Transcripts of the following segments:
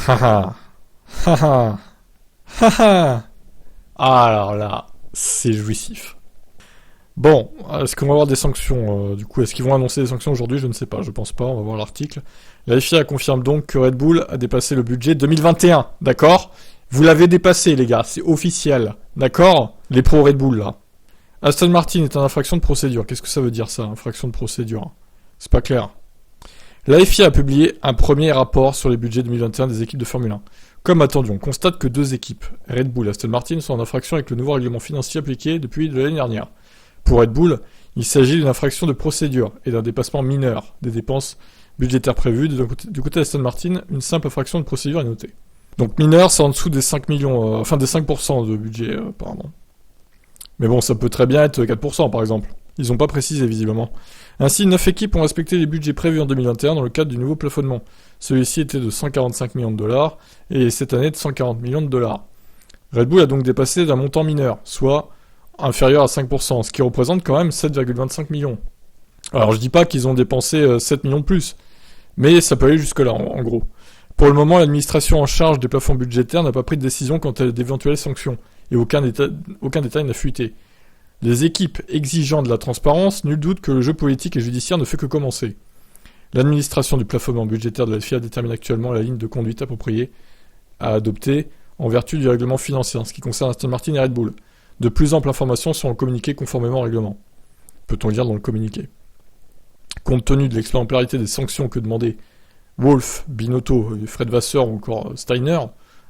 Haha. Haha. Haha. Ah, alors là, c'est jouissif. Bon, est-ce qu'on va avoir des sanctions du coup, est-ce qu'ils vont annoncer des sanctions aujourd'hui? Je ne sais pas, je pense pas, on va voir l'article. La FIA confirme donc que Red Bull a dépassé le budget 2021, d'accord? Vous l'avez dépassé les gars, c'est officiel, d'accord? Les pros Red Bull là. Aston Martin est en infraction de procédure. Qu'est-ce que ça veut dire ça, infraction de procédure? C'est pas clair. La FIA a publié un premier rapport sur les budgets 2021 des équipes de Formule 1. Comme attendu, on constate que deux équipes, Red Bull et Aston Martin, sont en infraction avec le nouveau règlement financier appliqué depuis l'année dernière. Pour Red Bull, il s'agit d'une infraction de procédure et d'un dépassement mineur des dépenses budgétaires prévues. Du côté d'Aston Martin, une simple infraction de procédure est notée. Donc mineur, c'est en dessous des 5 millions, enfin des 5% de budget, apparemment. Mais bon, ça peut très bien être 4% par exemple. Ils n'ont pas précisé visiblement. Ainsi, 9 équipes ont respecté les budgets prévus en 2021 dans le cadre du nouveau plafonnement. Celui-ci était de 145 millions de dollars et cette année de 140 millions de dollars. Red Bull a donc dépassé d'un montant mineur, soit inférieur à 5%, ce qui représente quand même 7,25 millions. Alors je dis pas qu'ils ont dépensé 7 millions de plus, mais ça peut aller jusque-là en gros. Pour le moment, l'administration en charge des plafonds budgétaires n'a pas pris de décision quant à d'éventuelles sanctions, et aucun détail n'a fuité. Les équipes exigeant de la transparence, nul doute que le jeu politique et judiciaire ne fait que commencer. L'administration du plafonnement budgétaire de la FIA détermine actuellement la ligne de conduite appropriée à adopter en vertu du règlement financier en ce qui concerne Aston Martin et Red Bull. De plus amples informations seront communiquées conformément au règlement. Peut-on lire dans le communiqué. Compte tenu de l'exemplarité des sanctions que demandaient Wolff, Binotto, Fred Vasseur ou encore Steiner,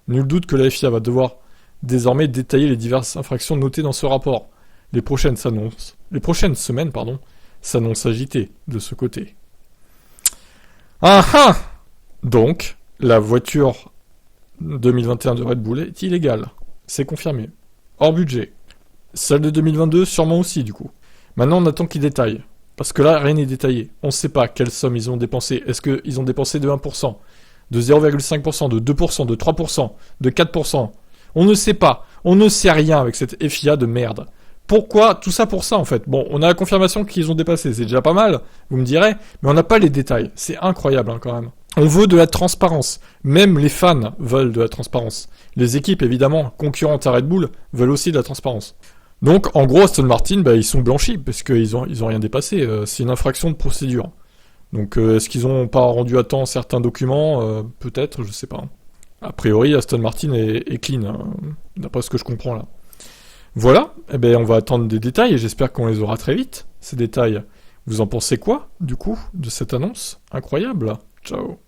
nul doute que la FIA va devoir désormais détailler les diverses infractions notées dans ce rapport. Les prochaines semaines s'annoncent agitées de ce côté. Ah ah! Donc, la voiture 2021 de Red Bull est illégale. C'est confirmé. Hors budget. Celle de 2022, sûrement aussi, du coup. Maintenant, on attend qu'ils détaillent. Parce que là, rien n'est détaillé. On ne sait pas quelle somme ils ont dépensé. Est-ce qu'ils ont dépensé de 1%, de 0,5%, de 2%, de 3%, de 4%? On ne sait pas. On ne sait rien avec cette FIA de merde. Pourquoi? Tout ça pour ça, en fait. Bon, on a la confirmation qu'ils ont dépassé. C'est déjà pas mal, vous me direz. Mais on n'a pas les détails. C'est incroyable, hein, quand même. On veut de la transparence. Même les fans veulent de la transparence. Les équipes, évidemment, concurrentes à Red Bull, veulent aussi de la transparence. Donc, en gros, Aston Martin, ils sont blanchis, parce qu'ils ont rien dépassé. C'est une infraction de procédure. Donc, est-ce qu'ils ont pas rendu à temps certains documents? Peut-être, je sais pas. A priori, Aston Martin est clean, hein, d'après ce que je comprends là. Voilà, on va attendre des détails, et j'espère qu'on les aura très vite, ces détails. Vous en pensez quoi, du coup, de cette annonce incroyable? Ciao.